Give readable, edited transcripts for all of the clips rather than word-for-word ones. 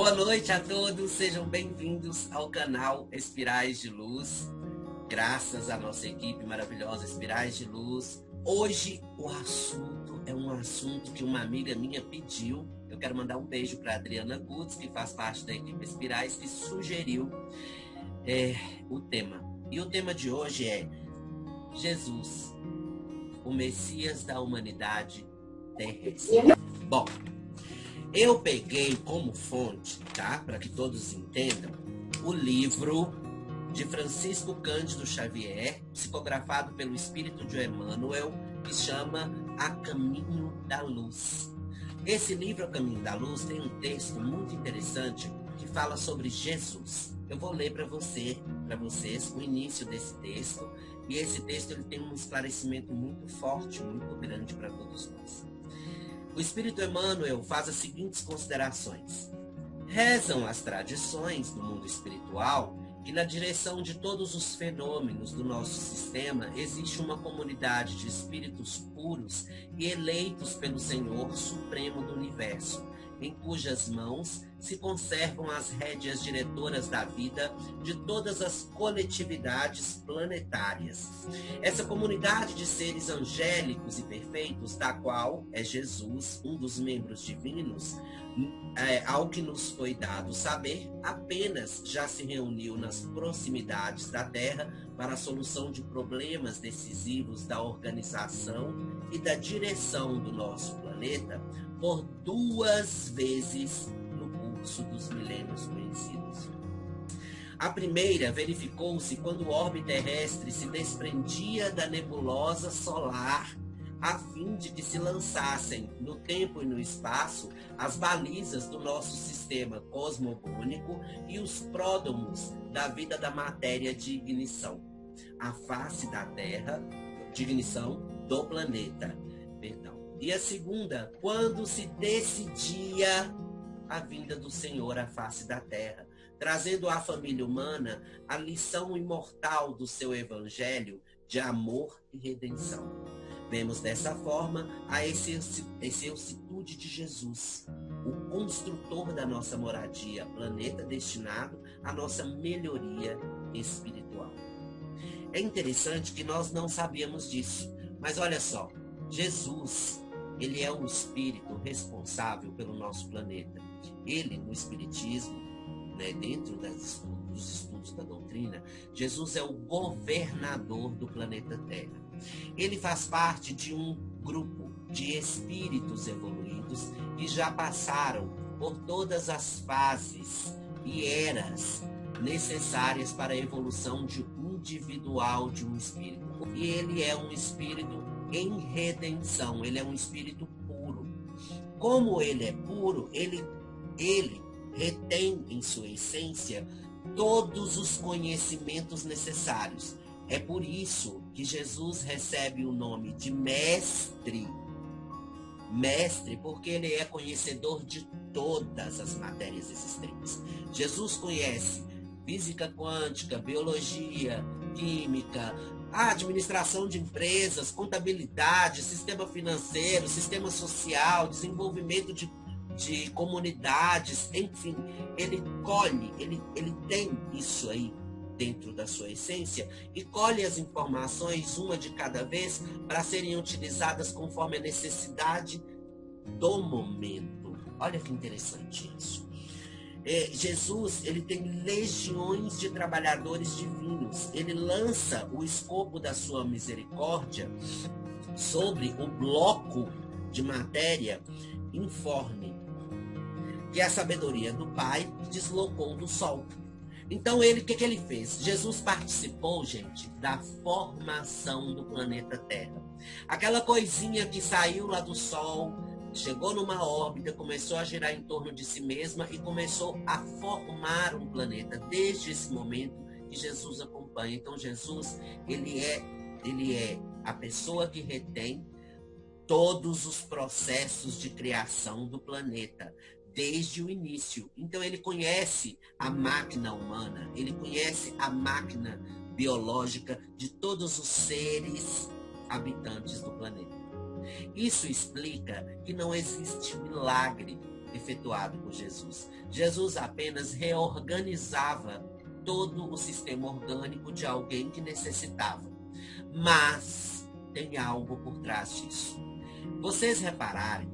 Boa noite a todos, sejam bem-vindos ao canal Espirais de Luz. Graças à nossa equipe maravilhosa Espirais de Luz. Hoje o assunto é um assunto que uma amiga minha pediu. Eu quero mandar um beijo para Adriana Gutz, que faz parte da equipe Espirais, que sugeriu o tema. E o tema de hoje é Jesus, o Messias da humanidade terrestre. Bom, eu peguei como fonte, tá? Para que todos entendam, o livro de Francisco Cândido Xavier, psicografado pelo Espírito de Emmanuel, que chama A Caminho da Luz. Esse livro, A Caminho da Luz, tem um texto muito interessante que fala sobre Jesus. Eu vou ler para vocês o início desse texto, e esse texto ele tem um esclarecimento muito forte, muito grande para todos nós. O Espírito Emmanuel faz as seguintes considerações. Rezam as tradições do mundo espiritual que na direção de todos os fenômenos do nosso sistema existe uma comunidade de espíritos puros e eleitos pelo Senhor Supremo do Universo, em cujas mãos se conservam as rédeas diretoras da vida de todas as coletividades planetárias. Essa comunidade de seres angélicos e perfeitos, da qual é Jesus, um dos membros divinos, ao que nos foi dado saber, apenas já se reuniu nas proximidades da Terra para a solução de problemas decisivos da organização e da direção do nosso planeta por 2 vezes no curso dos milênios conhecidos. A primeira verificou-se quando o orbe terrestre se desprendia da nebulosa solar a fim de que se lançassem no tempo e no espaço as balizas do nosso sistema cosmogônico e os pródomos da vida da matéria de ignição, a face da Terra, de ignição do planeta, perdão. E a segunda, quando se decidia a vinda do Senhor à face da Terra, trazendo à família humana a lição imortal do seu evangelho de amor e redenção. Vemos dessa forma a excelsitude de Jesus, o construtor da nossa moradia, planeta destinado à nossa melhoria espiritual. É interessante que nós não sabíamos disso, mas olha só, Jesus, ele é um espírito responsável pelo nosso planeta. Ele, no espiritismo, dentro dos estudos da doutrina, Jesus é o governador do planeta Terra. Ele faz parte de um grupo de espíritos evoluídos que já passaram por todas as fases e eras necessárias para a evolução individual de um espírito. E ele é um espírito em redenção, ele é um espírito puro. Como ele é puro, ele retém em sua essência todos os conhecimentos necessários. É por isso que Jesus recebe o nome de mestre. Mestre, porque ele é conhecedor de todas as matérias existentes. Jesus conhece física quântica, biologia, química, a administração de empresas, contabilidade, sistema financeiro, sistema social, desenvolvimento de comunidades, enfim, ele colhe, ele tem isso aí dentro da sua essência e colhe as informações uma de cada vez para serem utilizadas conforme a necessidade do momento. Olha que interessante isso. Jesus, ele tem legiões de trabalhadores divinos. Ele lança o escopo da sua misericórdia sobre o bloco de matéria informe que a sabedoria do Pai deslocou do Sol. Então, o que ele fez? Jesus participou, gente, da formação do planeta Terra. Aquela coisinha que saiu lá do Sol, chegou numa órbita, começou a girar em torno de si mesma e começou a formar um planeta. Desde esse momento que Jesus acompanha. Então, Jesus, ele é a pessoa que retém todos os processos de criação do planeta, desde o início. Então ele conhece a máquina humana, ele conhece a máquina biológica de todos os seres habitantes do planeta. Isso explica que não existe milagre efetuado por Jesus. Jesus apenas reorganizava todo o sistema orgânico de alguém que necessitava. Mas tem algo por trás disso. Vocês repararem,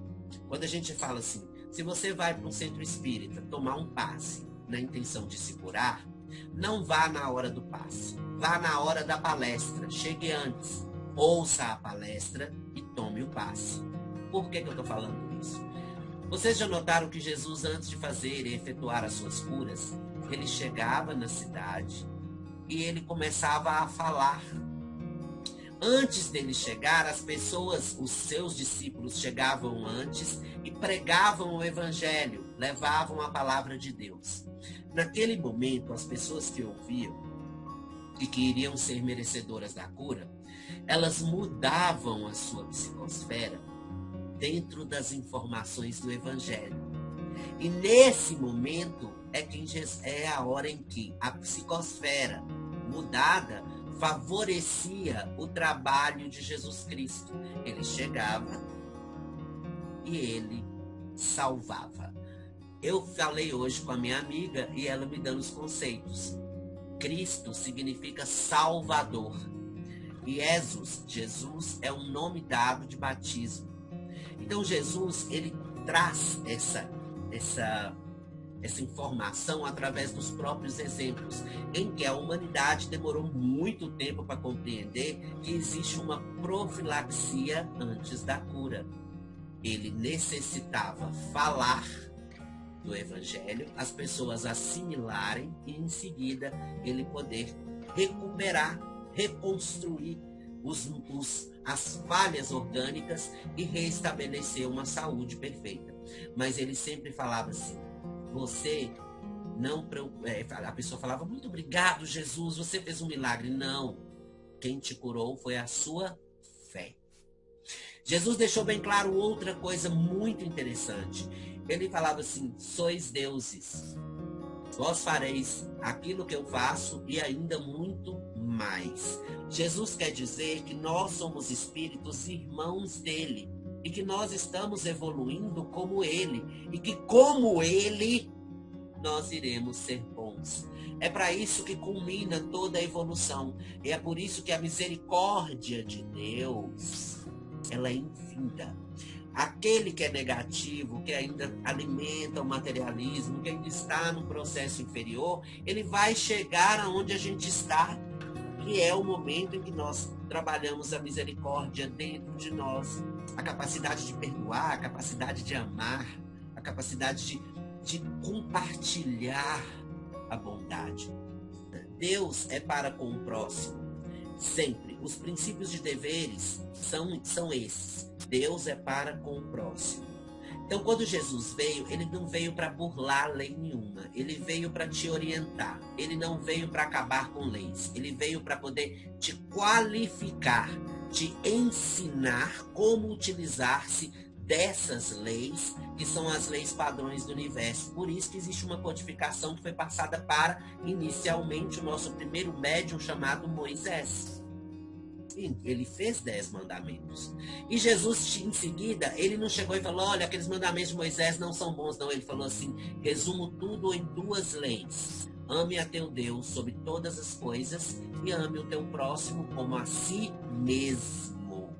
quando a gente fala assim, se você vai para um centro espírita tomar um passe na intenção de se curar, não vá na hora do passe, vá na hora da palestra, chegue antes, ouça a palestra e tome o passe. Por que eu estou falando isso? Vocês já notaram que Jesus, antes de fazer e efetuar as suas curas, ele chegava na cidade e ele começava a falar. Antes dele chegar, as pessoas, os seus discípulos chegavam antes e pregavam o evangelho, levavam a palavra de Deus. Naquele momento, as pessoas que ouviam e que iriam ser merecedoras da cura, elas mudavam a sua psicosfera dentro das informações do evangelho. E nesse momento é a hora em que a psicosfera mudada favorecia o trabalho de Jesus Cristo. Ele chegava e ele salvava. Eu falei hoje com a minha amiga e ela me dando os conceitos. Cristo significa Salvador. E Jesus é um nome dado de batismo. Então Jesus, ele traz essa informação através dos próprios exemplos, em que a humanidade demorou muito tempo para compreender que existe uma profilaxia antes da cura. Ele necessitava falar do evangelho, as pessoas assimilarem e em seguida ele poder recuperar, reconstruir as falhas orgânicas e reestabelecer uma saúde perfeita. Mas ele sempre falava assim, você não... A pessoa falava, muito obrigado, Jesus, você fez um milagre. Não, quem te curou foi a sua fé. Jesus deixou bem claro outra coisa muito interessante. Ele falava assim, sois deuses, vós fareis aquilo que eu faço e ainda muito mais. Jesus quer dizer que nós somos espíritos irmãos dele e que nós estamos evoluindo como ele e que como ele nós iremos ser bons. É para isso que culmina toda a evolução. E é por isso que a misericórdia de Deus, ela é infinita. Aquele que é negativo, que ainda alimenta o materialismo, que ainda está no processo inferior, ele vai chegar aonde a gente está, que é o momento em que nós trabalhamos a misericórdia dentro de nós. A capacidade de perdoar, a capacidade de amar, a capacidade de compartilhar a bondade. Deus é para com o próximo. Sempre. Os princípios de deveres são esses. Deus é para com o próximo. Então, quando Jesus veio, ele não veio para burlar lei nenhuma. Ele veio para te orientar. Ele não veio para acabar com leis. Ele veio para poder te qualificar, te ensinar como utilizar-se dessas leis, que são as leis padrões do universo. Por isso que existe uma codificação que foi passada para, inicialmente, o nosso primeiro médium chamado Moisés. Ele fez 10 mandamentos. E Jesus, em seguida, ele não chegou e falou, olha, aqueles mandamentos de Moisés não são bons, não. Ele falou assim, resumo tudo em 2 leis. Ame a teu Deus sobre todas as coisas e ame o teu próximo como a si mesmo.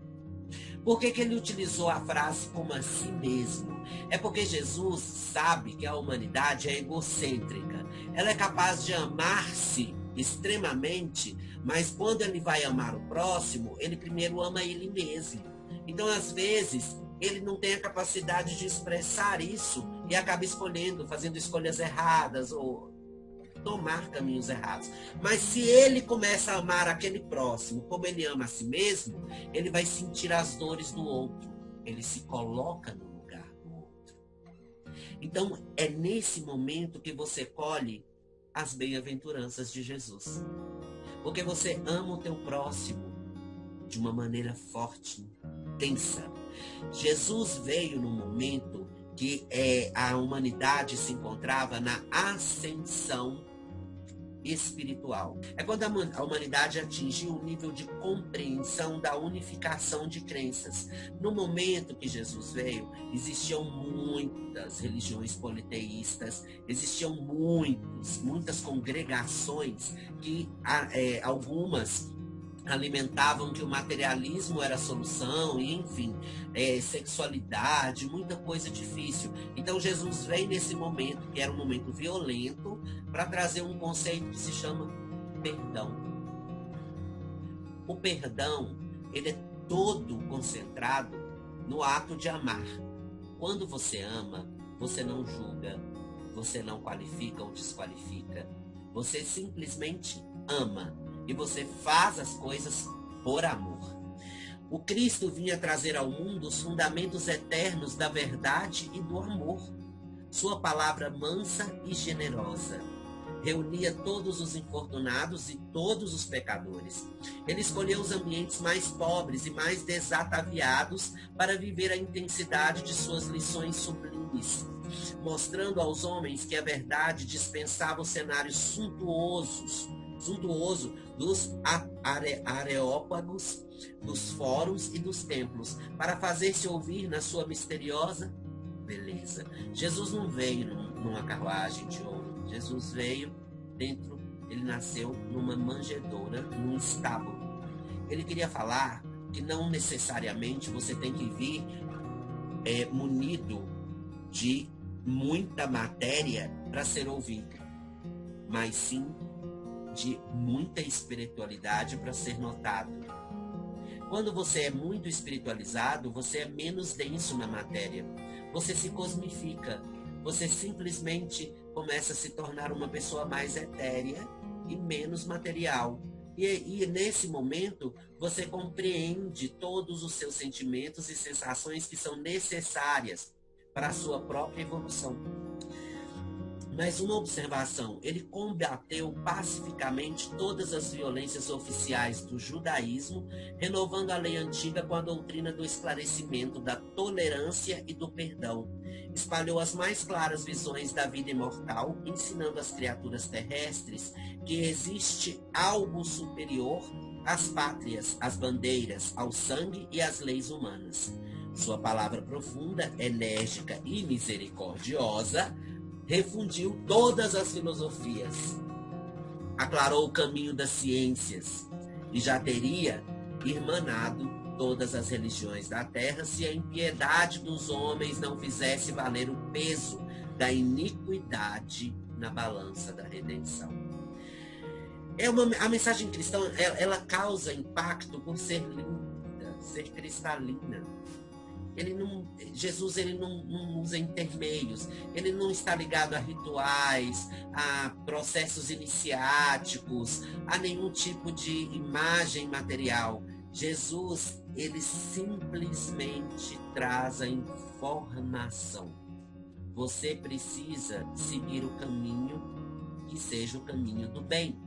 Por que ele utilizou a frase como a si mesmo? É porque Jesus sabe que a humanidade é egocêntrica. Ela é capaz de amar-se extremamente, mas quando ele vai amar o próximo, ele primeiro ama ele mesmo. Então, às vezes, ele não tem a capacidade de expressar isso e acaba escolhendo, fazendo escolhas erradas ou tomar caminhos errados. Mas se ele começa a amar aquele próximo como ele ama a si mesmo, ele vai sentir as dores do outro. Ele se coloca no lugar do outro. Então, é nesse momento que você colhe as bem-aventuranças de Jesus. Porque você ama o teu próximo de uma maneira forte, intensa. Jesus veio no momento que a humanidade se encontrava na ascensão espiritual. É quando a humanidade atingiu um nível de compreensão da unificação de crenças. No momento que Jesus veio, existiam muitas religiões politeístas, existiam muitas congregações que algumas alimentavam que o materialismo era a solução, e enfim, sexualidade, muita coisa difícil. Então Jesus vem nesse momento, que era um momento violento, para trazer um conceito que se chama perdão. O perdão, ele é todo concentrado no ato de amar. Quando você ama, você não julga, você não qualifica ou desqualifica, você simplesmente ama. E você faz as coisas por amor. O Cristo vinha trazer ao mundo os fundamentos eternos da verdade e do amor. Sua palavra mansa e generosa reunia todos os infortunados e todos os pecadores. Ele escolheu os ambientes mais pobres e mais desataviados para viver a intensidade de suas lições sublimes, mostrando aos homens que a verdade dispensava os cenários suntuoso dos areópagos, dos fóruns e dos templos, para fazer-se ouvir na sua misteriosa beleza. Jesus não veio numa carruagem de ouro. Jesus veio ele nasceu numa manjedoura, num estábulo. Ele queria falar que não necessariamente você tem que vir munido de muita matéria para ser ouvido, mas sim de muita espiritualidade para ser notado. Quando você é muito espiritualizado, você é menos denso na matéria. Você se cosmifica. Você simplesmente começa a se tornar uma pessoa mais etérea e menos material. E nesse momento, você compreende todos os seus sentimentos e sensações que são necessárias para a sua própria evolução. Mas uma observação, ele combateu pacificamente todas as violências oficiais do judaísmo, renovando a lei antiga com a doutrina do esclarecimento, da tolerância e do perdão. Espalhou as mais claras visões da vida imortal, ensinando às criaturas terrestres que existe algo superior às pátrias, às bandeiras, ao sangue e às leis humanas. Sua palavra profunda, enérgica e misericordiosa refundiu todas as filosofias, aclarou o caminho das ciências e já teria irmanado todas as religiões da terra se a impiedade dos homens não fizesse valer o peso da iniquidade na balança da redenção. A mensagem cristã, ela causa impacto por ser linda, ser cristalina. Jesus não usa intermeios, ele não está ligado a rituais, a processos iniciáticos, a nenhum tipo de imagem material. Jesus, ele simplesmente traz a informação. Você precisa seguir o caminho que seja o caminho do bem.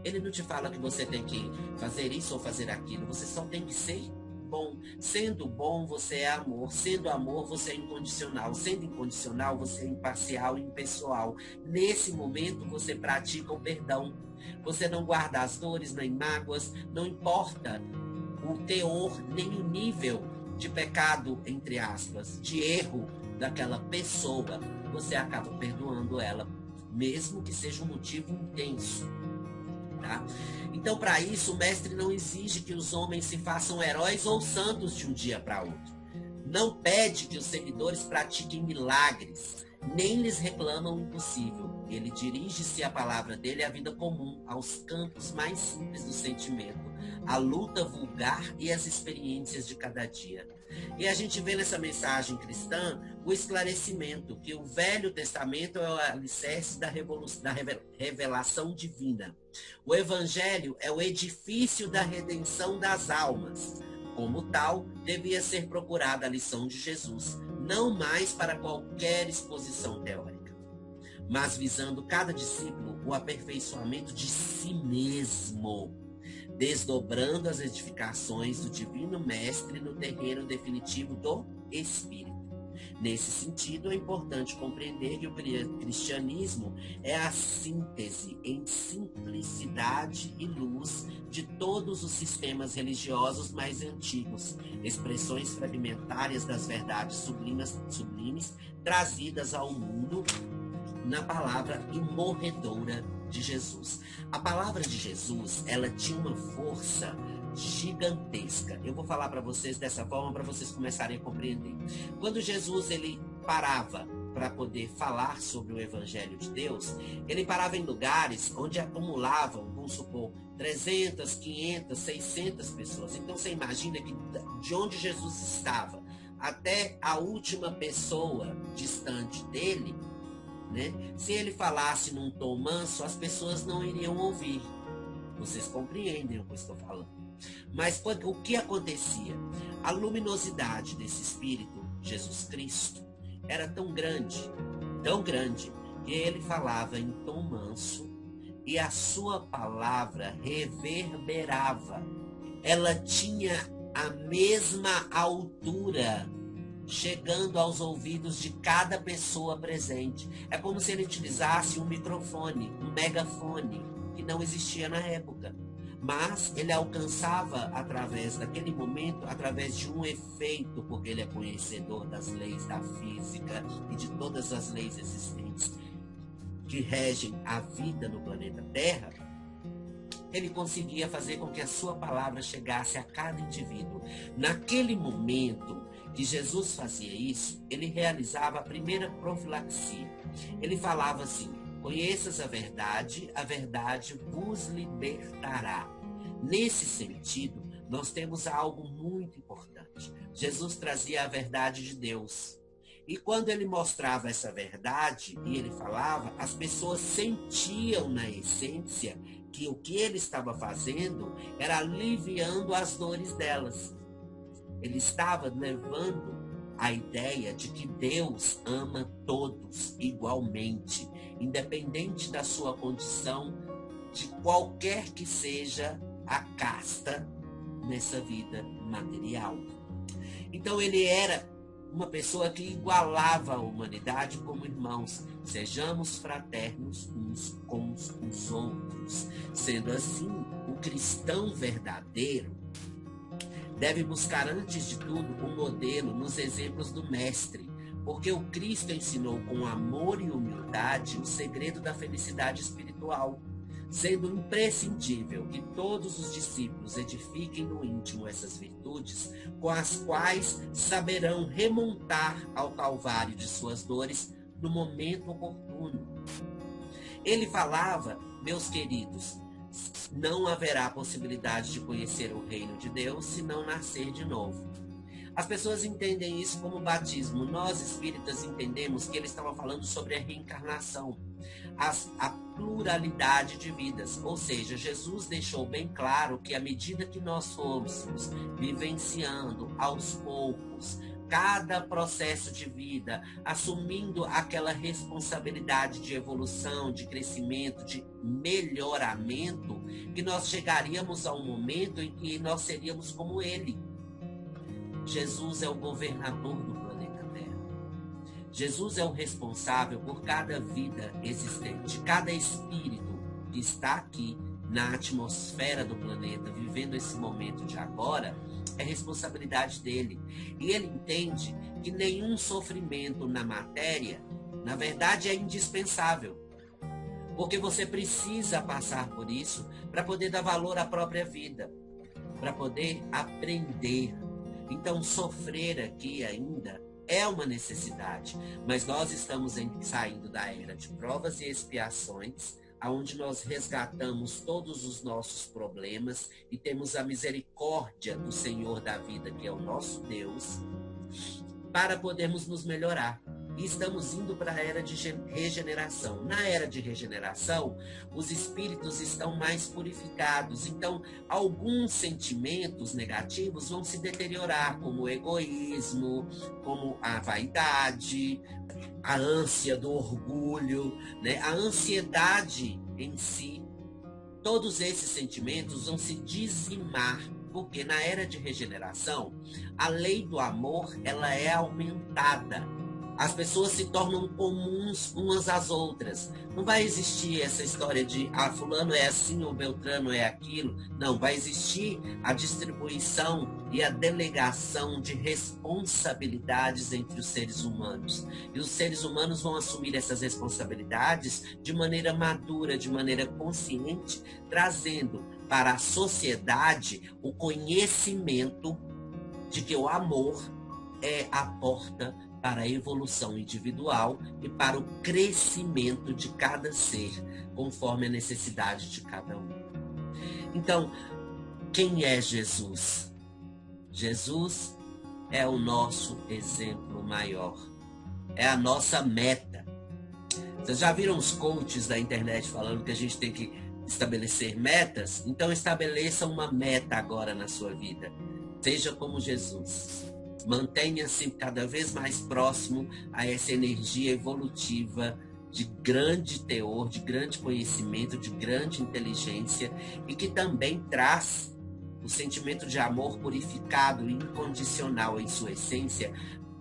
Ele não te fala que você tem que fazer isso ou fazer aquilo, você só tem que ser bom. Sendo bom, você é amor. Sendo amor, você é incondicional. Sendo incondicional, você é imparcial e impessoal. Nesse momento, você pratica o perdão. Você não guarda as dores nem mágoas. Não importa o teor nem o nível de pecado, entre aspas, de erro daquela pessoa. Você acaba perdoando ela, mesmo que seja um motivo intenso. Tá? Então, para isso, o mestre não exige que os homens se façam heróis ou santos de um dia para outro. Não pede que os seguidores pratiquem milagres, nem lhes reclama o impossível. Ele dirige-se à palavra dele à vida comum, aos campos mais simples do sentimento, à luta vulgar e às experiências de cada dia. E a gente vê nessa mensagem cristã o esclarecimento que o Velho Testamento é o alicerce da revelação divina. O Evangelho é o edifício da redenção das almas. Como tal, devia ser procurada a lição de Jesus, não mais para qualquer exposição teórica, mas visando cada discípulo o aperfeiçoamento de si mesmo, desdobrando as edificações do Divino Mestre no terreno definitivo do Espírito. Nesse sentido, é importante compreender que o cristianismo é a síntese em simplicidade e luz de todos os sistemas religiosos mais antigos, expressões fragmentárias das verdades sublimes trazidas ao mundo na palavra imorredora de Jesus. A palavra de Jesus, ela tinha uma força gigantesca. Eu vou falar para vocês dessa forma para vocês começarem a compreender. Quando Jesus ele parava para poder falar sobre o Evangelho de Deus, ele parava em lugares onde acumulavam, vamos supor, 300, 500, 600 pessoas. Então você imagina que de onde Jesus estava até a última pessoa distante dele, né? Se ele falasse num tom manso, as pessoas não iriam ouvir. Vocês compreendem o que eu estou falando? Mas o que acontecia? A luminosidade desse Espírito, Jesus Cristo, era tão grande, que ele falava em tom manso e a sua palavra reverberava. Ela tinha a mesma altura, chegando aos ouvidos de cada pessoa presente. É como se ele utilizasse um microfone, um megafone, que não existia na época. Mas ele alcançava, através daquele momento, através de um efeito, porque ele é conhecedor das leis da física e de todas as leis existentes que regem a vida no planeta Terra, ele conseguia fazer com que a sua palavra chegasse a cada indivíduo. Naquele momento que Jesus fazia isso, ele realizava a primeira profilaxia. Ele falava assim: conheças a verdade vos libertará. Nesse sentido, nós temos algo muito importante. Jesus trazia a verdade de Deus. E quando ele mostrava essa verdade e ele falava, as pessoas sentiam na essência que o que ele estava fazendo era aliviando as dores delas. Ele estava levando a ideia de que Deus ama todos igualmente, independente da sua condição, de qualquer que seja a casta nessa vida material. Então ele era uma pessoa que igualava a humanidade como irmãos. Sejamos fraternos uns com os outros. Sendo assim, o cristão verdadeiro deve buscar, antes de tudo, um modelo nos exemplos do Mestre, porque o Cristo ensinou com amor e humildade o segredo da felicidade espiritual, sendo imprescindível que todos os discípulos edifiquem no íntimo essas virtudes, com as quais saberão remontar ao calvário de suas dores no momento oportuno. Ele falava, meus queridos, não haverá possibilidade de conhecer o reino de Deus se não nascer de novo. As pessoas entendem isso como batismo. Nós, espíritas, entendemos que ele estava falando sobre a reencarnação, a pluralidade de vidas. Ou seja, Jesus deixou bem claro que à medida que nós fôssemos vivenciando aos poucos cada processo de vida, assumindo aquela responsabilidade de evolução, de crescimento, de melhoramento, que nós chegaríamos a um momento em que nós seríamos como ele. Jesus é o governador do planeta Terra. Jesus é o responsável por cada vida existente, cada espírito que está aqui na atmosfera do planeta, vivendo esse momento de agora, é responsabilidade dele. E ele entende que nenhum sofrimento na matéria, na verdade, é indispensável. Porque você precisa passar por isso para poder dar valor à própria vida, para poder aprender. Então, sofrer aqui ainda é uma necessidade, mas nós estamos saindo da era de provas e expiações, onde nós resgatamos todos os nossos problemas e temos a misericórdia do Senhor da vida, que é o nosso Deus, para podermos nos melhorar. E estamos indo para a era de regeneração. Na era de regeneração, os espíritos estão mais purificados. Então, alguns sentimentos negativos vão se deteriorar, como o egoísmo, como a vaidade, a ânsia do orgulho, né? A ansiedade em si. Todos esses sentimentos vão se dizimar porque na era de regeneração, a lei do amor, ela é aumentada. As pessoas se tornam comuns umas às outras. Não vai existir essa história de fulano é assim ou Beltrano é aquilo. Não, vai existir a distribuição e a delegação de responsabilidades entre os seres humanos. E os seres humanos vão assumir essas responsabilidades de maneira madura, de maneira consciente, trazendo para a sociedade o conhecimento de que o amor é a porta para a evolução individual e para o crescimento de cada ser, conforme a necessidade de cada um. Então, quem é Jesus? Jesus é o nosso exemplo maior, é a nossa meta. Vocês já viram os coaches da internet falando que a gente tem que estabelecer metas? Então estabeleça uma meta agora na sua vida. Seja como Jesus. Mantenha-se cada vez mais próximo a essa energia evolutiva de grande teor, de grande conhecimento, de grande inteligência e que também traz o sentimento de amor purificado e incondicional em sua essência,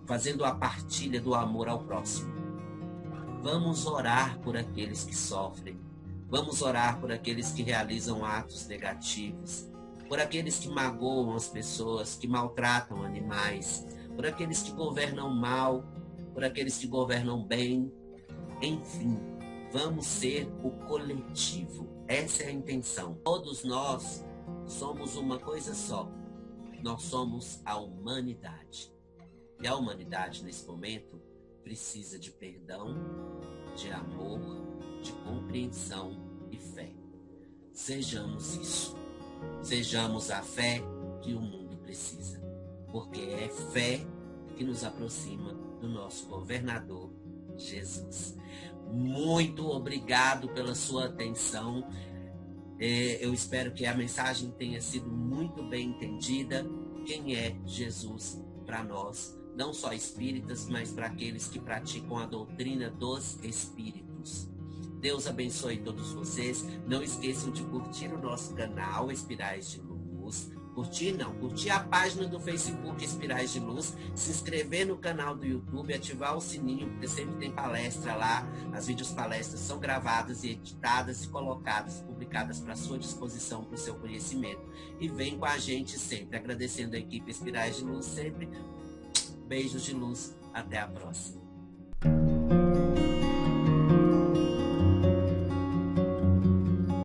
fazendo a partilha do amor ao próximo. Vamos orar por aqueles que sofrem. Vamos orar por aqueles que realizam atos negativos. Por aqueles que magoam as pessoas, que maltratam animais, por aqueles que governam mal, por aqueles que governam bem. Enfim, vamos ser o coletivo. Essa é a intenção. Todos nós somos uma coisa só. Nós somos a humanidade. E a humanidade, nesse momento, precisa de perdão, de amor, de compreensão e fé. Sejamos isso. Sejamos a fé que o mundo precisa, porque é fé que nos aproxima do nosso governador, Jesus. Muito obrigado pela sua atenção. Eu espero que a mensagem tenha sido muito bem entendida. Quem é Jesus para nós, não só espíritas, mas para aqueles que praticam a doutrina dos espíritos. Deus abençoe todos vocês. Não esqueçam de curtir o nosso canal Espirais de Luz. Curtir a página do Facebook Espirais de Luz. Se inscrever no canal do YouTube, ativar o sininho, porque sempre tem palestra lá. As videopalestras são gravadas e editadas e colocadas, publicadas para a sua disposição, para o seu conhecimento. E vem com a gente sempre, agradecendo a equipe Espirais de Luz sempre. Beijos de luz. Até a próxima.